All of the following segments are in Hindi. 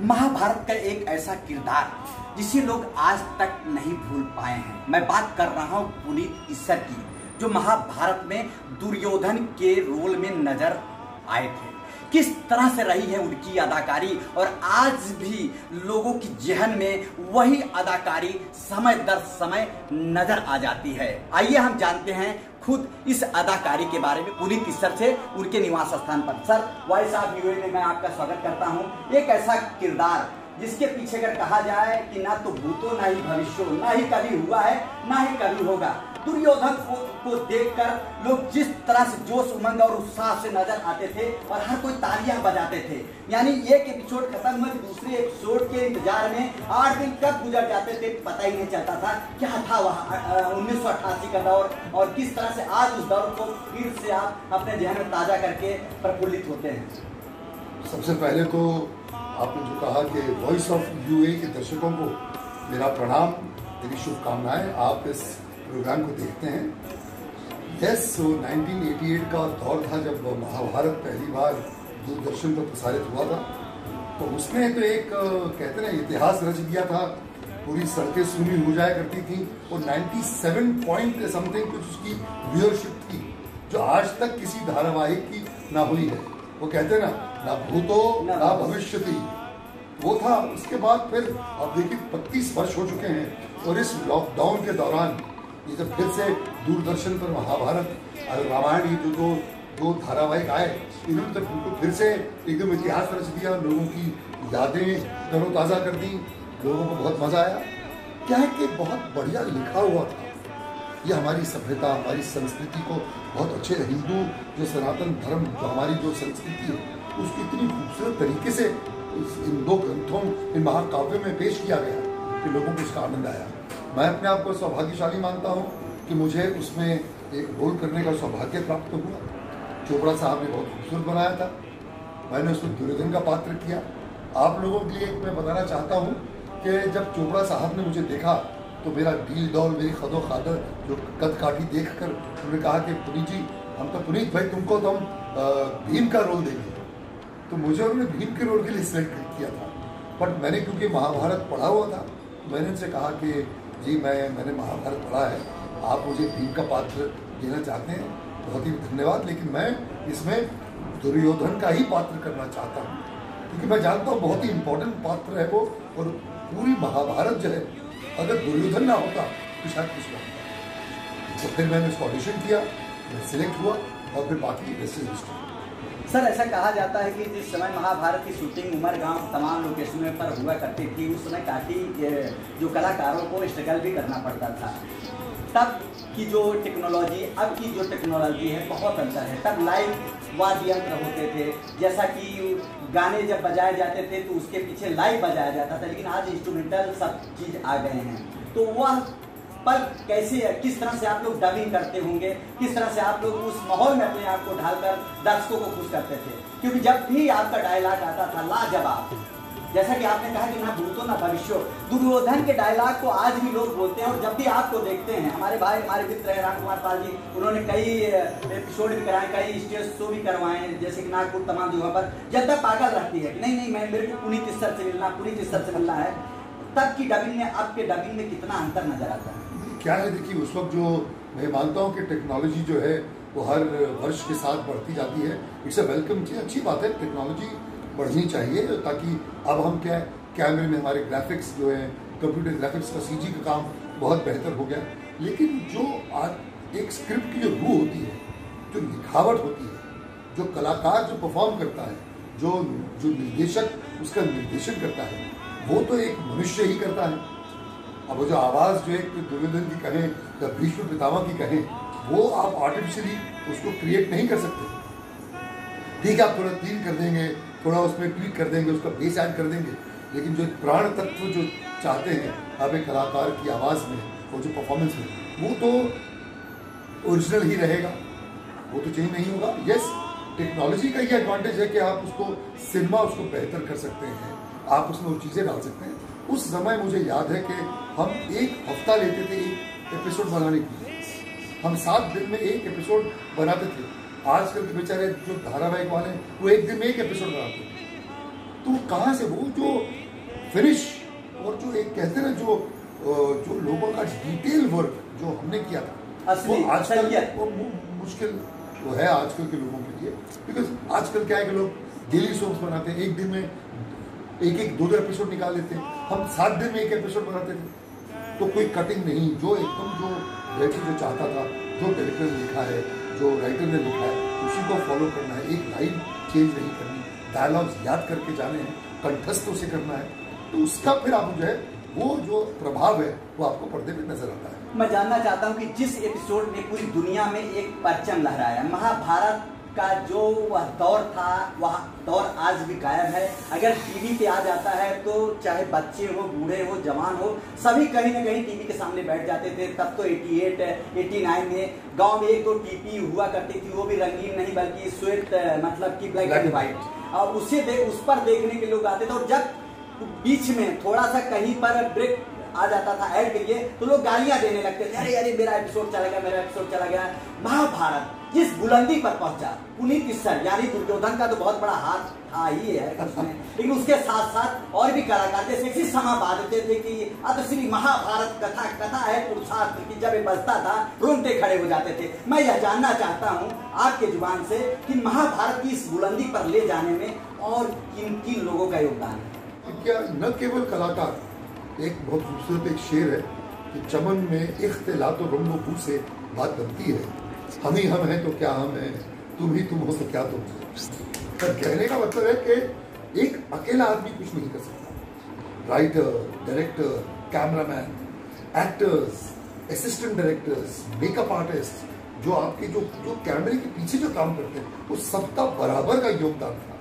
महाभारत का एक ऐसा किरदार जिसे लोग आज तक नहीं भूल पाए हैं। मैं बात कर रहा हूं पुनीत इस्सर की, जो महाभारत में दुर्योधन के रोल में नजर आए थे। किस तरह से रही है उनकी अदाकारी और आज भी लोगों की जहन में वही अदाकारी समय दर समय नजर आ जाती है। आइए हम जानते हैं खुद इस अदाकारी के बारे में पुनीत इस्सर से, उनके निवास स्थान पर। सर, वॉइस ऑफ यूए में मैं आपका स्वागत करता हूं। एक ऐसा किरदार जिसके पीछे अगर कहा जाए कि ना तो भूतो ना ही भविष्य, ना ही कभी हुआ है ना ही कभी होगा। दुर्योधन को देखकर लोग जिस तरह से जोश उमंग और उत्साह से नजर आते थे और हर कोई तालियां बजाते थे, यानी एक एपिसोड खत्म हुआ दूसरे एपिसोड के इंतजार में 8 दिन कब गुजर जाते थे पता ही नहीं चलता था। क्या था वह 1988 का दौर और किस तरह से आज उस दौर को फिर से आप अपने जहन में ताजा करके प्रफुल्लित होते हैं। सबसे पहले तो आपने जो कहा कि वॉइस ऑफ यूए के दर्शकों को मेरा प्रणाम, मेरी शुभकामनाएं। आप इस प्रोग्राम को देखते हैं। यस, 1988 का दौर था जब महाभारत पहली बार दूरदर्शन पर प्रसारित हुआ था। तो उसने तो एक कहते ना इतिहास रच दिया था। पूरी सड़कें सुनी हो जाया करती थी और 97 पॉइंट समथिंग कुछ उसकी व्यूअरशिप थी, जो आज तक किसी धारावाहिक की ना हुई है। वो कहते ना भूतो ना भविष्य थी, वो था। उसके बाद फिर अब देखिए 25 वर्ष हो चुके हैं और इस लॉकडाउन के दौरान ये जब फिर से दूरदर्शन पर महाभारत और रामायण ये जो दो धारावाहिक आए, इन्होंने तो बिल्कुल फिर से एकदम इतिहास रच दिया, लोगों की यादें तरोताज़ा कर दी, लोगों को बहुत मजा आया। क्या है कि बहुत बढ़िया लिखा हुआ था। ये हमारी सभ्यता, हमारी संस्कृति को बहुत अच्छे हिंदू जो सनातन धर्म जो हमारी जो संस्कृति है उसको इतनी खूबसूरत तरीके से इन दो ग्रंथों, इन महाकाव्यों में पेश किया गया कि लोगों को इसका आनंद आया। मैं अपने आप को सौभाग्यशाली मानता हूँ कि मुझे उसमें एक रोल करने का सौभाग्य प्राप्त हुआ। चोपड़ा साहब ने बहुत खूबसूरत बनाया था, मैंने उसमें दुर्योधन का पात्र किया। आप लोगों के लिए मैं बताना चाहता हूँ कि जब चोपड़ा साहब ने मुझे देखा तो मेरा डील डॉल, मेरी खदो खादर जो कद काठी देख कर उन्होंने कहा कि पुनीत जी, हम तो पुनीत भाई तुमको तो हम भीम का रोल देंगे। तो मुझे उन्होंने भीम के रोल के लिए सिलेक्ट किया था। बट मैंने क्योंकि महाभारत पढ़ा हुआ था, मैंने उनसे कहा कि जी मैंने महाभारत पढ़ा है, आप मुझे भीम का पात्र देना चाहते हैं, बहुत ही धन्यवाद, लेकिन मैं इसमें दुर्योधन का ही पात्र करना चाहता हूँ, क्योंकि मैं जानता हूँ बहुत ही इम्पोर्टेंट पात्र है वो। और पूरी महाभारत जो है अगर दुर्योधन ना होता तो शायद कुछ ना होता। तो फिर मैंने उसका ऑडिशन किया, मैं सिलेक्ट हुआ और फिर बाकी रेस्ट हिस्ट्री। सर, ऐसा कहा जाता है कि जिस समय महाभारत की शूटिंग उमरगांव तमाम लोकेशनों पर हुआ करती थी, उस समय काफ़ी जो कलाकारों को स्ट्रगल भी करना पड़ता था। तब की जो टेक्नोलॉजी, अब की जो टेक्नोलॉजी है, बहुत अंतर है। तब लाइव वाद्य यंत्र होते थे, जैसा कि गाने जब बजाए जाते थे तो उसके पीछे लाइव बजाया जाता था, लेकिन आज इंस्ट्रूमेंटल सब चीज़ आ गए हैं। तो वह पर कैसे, किस तरह से आप लोग डबिंग करते होंगे, किस तरह से आप लोग उस माहौल में अपने आप को ढालकर दर्शकों को खुश करते थे? क्योंकि जब भी आपका डायलॉग आता था लाजवाब, जैसा कि आपने कहा कि ना भूतो ना भविष्य, दुर्योधन के डायलॉग को आज भी लोग बोलते हैं। और जब भी आपको देखते हैं, हमारे भाई, हमारे मित्र हैं राम कुमार पाल जी, उन्होंने कई एपिसोड भी कराए, कई स्टेज शो भी करवाए हैं, जैसे कि नागपुर तमाम जगह पर। जब तक पागल रहती है कि नहीं मेरे को पुनीत इस्सर से मिलना, पुनीत इस्सर से मिलना है, तब की डबिंग में अब के डबिंग में कितना अंतर नजर आता है? क्या है, देखिए उस वक्त जो मैं मानता हूँ कि टेक्नोलॉजी जो है वो हर वर्ष के साथ बढ़ती जाती है। इट्स अ वेलकम चीज, अच्छी बात है, टेक्नोलॉजी बढ़नी चाहिए, ताकि अब हम क्या है, कैमरे में हमारे ग्राफिक्स जो है, कंप्यूटर ग्राफिक्स का सीजी का काम बहुत बेहतर हो गया। लेकिन जो आज एक स्क्रिप्ट की जो रूह होती है, जो लिखावट होती है, जो कलाकार जो परफॉर्म करता है, जो निर्देशक उसका निर्देशन करता है, वो तो एक मनुष्य ही करता है। अब वो जो आवाज़ जो एक दुर्योधन की कहें या भीष्म पितामह की कहें, वो आप आर्टिफिशियली उसको क्रिएट नहीं कर सकते। ठीक है, आप थोड़ा क्लीन कर देंगे, थोड़ा उसमें ट्वीट कर देंगे, उसका बेस ऐड कर देंगे, लेकिन जो प्राण तत्व जो चाहते हैं आप एक कलाकार की आवाज़ में और जो परफॉर्मेंस में, वो तो ओरिजिनल ही रहेगा, वो तो चेंज नहीं होगा। यस, टेक्नोलॉजी का ये एडवांटेज है कि आप उसको सिनेमा उसको बेहतर कर सकते हैं, आप उसमें वो चीज़ें डाल सकते हैं। उस समय मुझे याद है कि हम एक हफ्ता लेते थे एक एपिसोड बनाने की, हम 7 दिन में एक एपिसोड बनाते थे। आजकल के बेचारे जो धारावाहिक वाले हैं वो एक दिन में एक एपिसोड बनाते हैं। तो कहाँ से वो जो फिनिश और जो एक कहते हैं ना जो लोगों का डिटेल वर्क जो हमने किया था वो आजकल वो मुश्किल वो है आजकल के लोगों के लिए, बिकॉज आजकल क्या है कि लोग डेली सोप्स बनाते हैं, एक दिन में एक 2 एपिसोड निकाल लेते हैं। हम 7 दिन में एक एपिसोड बनाते थे, तो कोई कटिंग नहीं, जो एकदम जो डायरेक्टर जो चाहता था, जो डायरेक्टर ने लिखा है, जो राइटर ने लिखा है, उसी को फॉलो करना है, एक लाइन चेंज नहीं करनी, डायलॉग्स याद करके जाने हैं, कंठस्थों से करना है, तो उसका फिर आप जो है वो जो प्रभाव है वो आपको पर्दे पे नजर आता है। मैं जानना चाहता हूँ कि जिस एपिसोड ने पूरी दुनिया में एक परचम लहराया, महाभारत का जो वह दौर था वह दौर आज भी कायम है। अगर टीवी पे आ जाता है तो चाहे बच्चे हो, बूढ़े हो, जवान हो, सभी कहीं ना कहीं टीवी के सामने बैठ जाते थे। तब तो 88, 89 में गांव में 1-2 टीवी हुआ करती थी, वो भी रंगीन नहीं बल्कि श्वेत, मतलब कि ब्लैक एंड व्हाइट, और उस पर देखने के लोग आते थे। और जब बीच में थोड़ा सा कहीं पर ब्रेक आ जाता था ऐड के लिए, तो लोग गालियां देने लगते थे, अरे मेरा एपिसोड चला गया, मेरा एपिसोड चला गया। महाभारत जिस बुलंदी पर पहुंचा, पुनीत इस्सर यानी दुर्योधन का तो बहुत बड़ा हाथ था ही है उसमें, लेकिन उसके साथ साथ और भी कलाकार जैसे इसी समय बांधते थे कि अब श्री महाभारत कथा है पुरुषार्थ की, जब ये बजता था रोंगटे खड़े हो जाते थे। मैं यह जानना चाहता हूँ आपके जुबान से कि महाभारत की इस बुलंदी पर ले जाने में और किन लोगों का योगदान है? क्या न केवल कलाकार, एक बहुत खूबसूरत एक शेर है कि चमन में इख्तिलात और रंगो बू से बात बनती है, हम ही हम हैं तो क्या हम हैं, तुम ही तुम हो तो क्या तुम हो। पर कहने का मतलब है कि एक अकेला आदमी कुछ नहीं कर सकता। Writer, director, cameraman, actors, assistant directors, makeup artist, जो आपके जो कैमरे के पीछे जो काम करते हैं, वो सबका बराबर का योगदान था।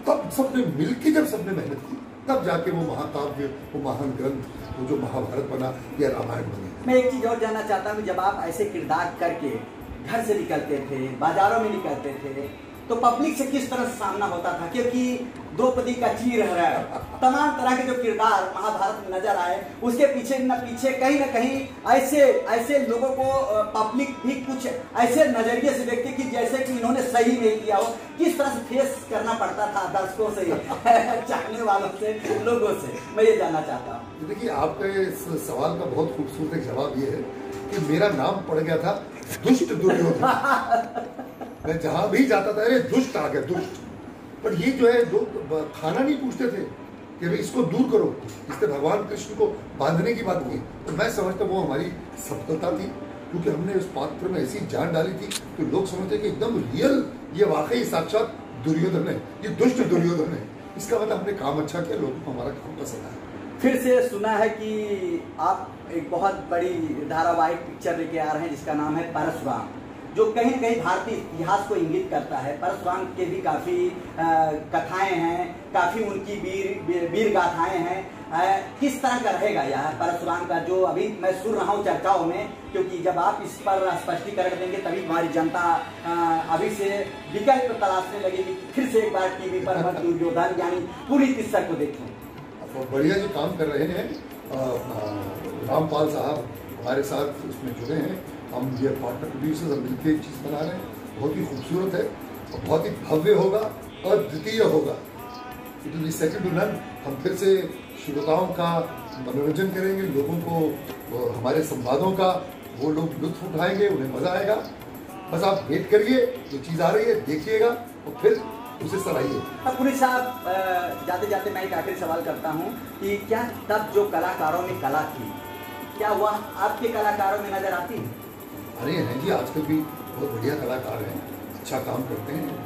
तब सबने मिलकर जब सबने मेहनत की, तब जाके वो महाकाव्य, वो महान ग्रंथ, वो जो महाभारत बना या रामायण बने। मैं एक चीज और जानना चाहता हूँ, जब आप ऐसे किरदार करके घर से निकलते थे, बाजारों में निकलते थे, तो पब्लिक से किस तरह से सामना होता था? क्योंकि द्रौपदी का चीर है, तमाम तरह के जो किरदार महाभारत में नजर आए, उसके पीछे न कहीं ना कहीं ऐसे लोगों को पब्लिक भी कुछ ऐसे नजरिए से देखते कि जैसे कि इन्होंने सही नहीं किया हो। किस तरह से फेस करना पड़ता था दर्शकों से, चाहने वालों से, लोगों से? मैं ये जानना चाहता हूँ। देखिए, आपका इस सवाल का बहुत खूबसूरत एक जवाब ये है कि मेरा नाम पड़ गया था दुष्ट दुर्योधन। मैं जहां भी जाता था, अरे दुष्ट आ गया, दुष्ट। पर ये जो है लोग खाना नहीं पूछते थे कि भाई इसको दूर करो, इसने भगवान कृष्ण को बांधने की बात की। तो मैं समझता वो हमारी सफलता थी, क्योंकि हमने उस पात्र में ऐसी जान डाली थी कि लोग समझते कि एकदम रियल, ये वाकई साक्षात दुर्योधन है, ये दुष्ट दुर्योधन है। इसका मतलब हमने काम अच्छा किया, लोगों को हमारा काम पसंद आया। फिर से सुना है कि आप एक बहुत बड़ी धारावाहिक पिक्चर लेके आ रहे हैं जिसका नाम है परशुराम, जो कहीं न कहीं भारतीय इतिहास को इंगित करता है। परशुराम के भी काफ़ी कथाएं हैं, काफ़ी उनकी वीर गाथाएं हैं। किस तरह का रहेगा यह परशुराम का, जो अभी मैं सुन रहा हूँ चर्चाओं में, क्योंकि जब आप इस पर स्पष्टीकरण देंगे तभी हमारी जनता अभी से विकल्प तलाशने लगेगी कि फिर से एक बार टीवी पर दुर्योधन यानी पुनीत इस्सर को देखें। बढ़िया जो काम कर रहे हैं, रामपाल साहब हमारे साथ उसमें जुड़े हैं, हम ये पार्टनर प्रोड्यूसर्स मिलकर एक चीज़ बना रहे हैं, बहुत ही खूबसूरत है और बहुत ही भव्य होगा, अद्वितीय होगा। It will be second to none. हम फिर से श्रोताओं का मनोरंजन करेंगे, लोगों को हमारे संवादों का वो लोग लुत्फ उठाएंगे, उन्हें मजा आएगा। बस आप वेट करिए, जो चीज़ आ रही है देखिएगा और फिर उसे सराहिए। अब पुनीत साहब, जाते जाते मैं एक आखिरी सवाल करता हूँ कि क्या तब जो कलाकारों में कला थी, क्या वह आपके कलाकारों में नजर आती है? अरे हैं जी, आजकल भी बहुत बढ़िया कलाकार हैं, अच्छा काम करते हैं,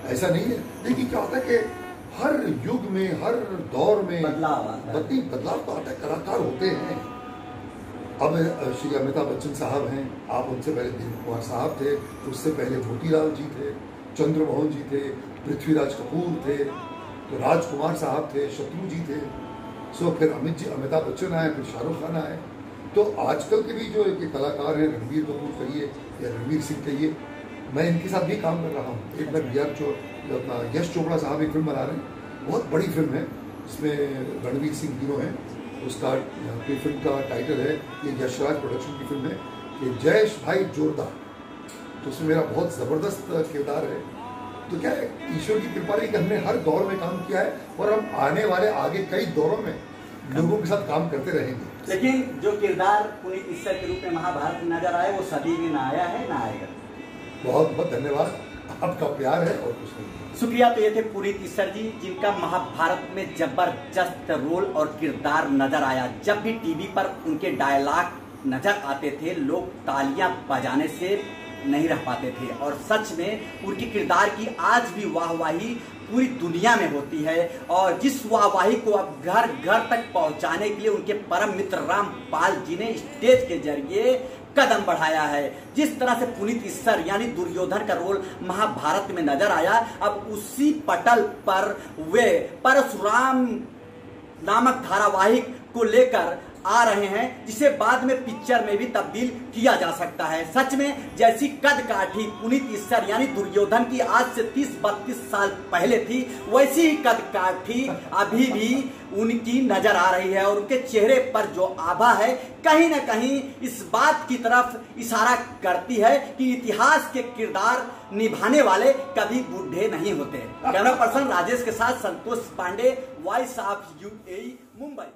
ऐसा नहीं है। देखिए क्या होता है कि हर युग में, हर दौर में बदलाव तो आता है, कलाकार होते हैं। अब श्री अमिताभ बच्चन साहब हैं, आप उनसे पहले दिलीप कुमार साहब थे, उससे पहले मोतीलाल जी थे, चंद्रमोहन जी थे, पृथ्वीराज कपूर थे, तो राजकुमार साहब थे, शत्रु जी थे, सो फिर अमिताभ बच्चन आए, फिर शाहरुख खान आए। तो आजकल के भी जो कलाकार हैं, रणबीर कपूर कहिए या रणवीर सिंह कहिए, मैं इनके साथ भी काम कर रहा हूँ। एक बार यश चोपड़ा साहब एक फिल्म बना रहे हैं, बहुत बड़ी फिल्म है, इसमें रणवीर सिंह हीरो हैं। उसका फिल्म का टाइटल है, ये यशराज प्रोडक्शन की फिल्म है, कि जयेश भाई जोरदार। तो उसमें मेरा बहुत ज़बरदस्त किरदार है। तो क्या है, ईश्वर की कृपा रही कि हमने हर दौर में काम किया है और हम आने वाले आगे कई दौरों में लोगों के साथ काम करते रहेंगे। लेकिन जो किरदार पुनीत इस्सर के रूप में महाभारत में नजर आए वो सदी में ना आया है ना आएगा। बहुत बहुत धन्यवाद, आपका प्यार है और कुछ नहीं। शुक्रिया। तो ये थे पुनीत इस्सर जी, जिनका महाभारत में जबरदस्त रोल और किरदार नजर आया। जब भी टीवी पर उनके डायलॉग नजर आते थे लोग तालियां बजाने से नहीं रह पाते थे, और सच में उनके किरदार की आज भी वाहवाही पूरी दुनिया में होती है। और जिस वाहवाही को अब घर घर तक पहुंचाने के लिए उनके परम मित्र रामपाल जी ने स्टेज के जरिए कदम बढ़ाया है। जिस तरह से पुनीत इस्सर यानी दुर्योधन का रोल महाभारत में नजर आया, अब उसी पटल पर वे परशुराम नामक धारावाहिक को लेकर आ रहे हैं, जिसे बाद में पिक्चर में भी तब्दील किया जा सकता है। सच में जैसी कद काठी पुनीत इस्सर यानी दुर्योधन की आज से 30-32 साल पहले थी, वैसी ही कद काठी अभी भी उनकी नजर आ रही है। और उनके चेहरे पर जो आभा है कहीं न कहीं इस बात की तरफ इशारा करती है कि इतिहास के किरदार निभाने वाले कभी बूढ़े नहीं होते। कैमरा पर्सन राजेश के साथ Santosh Pandey, voice of UAE, Mumbai.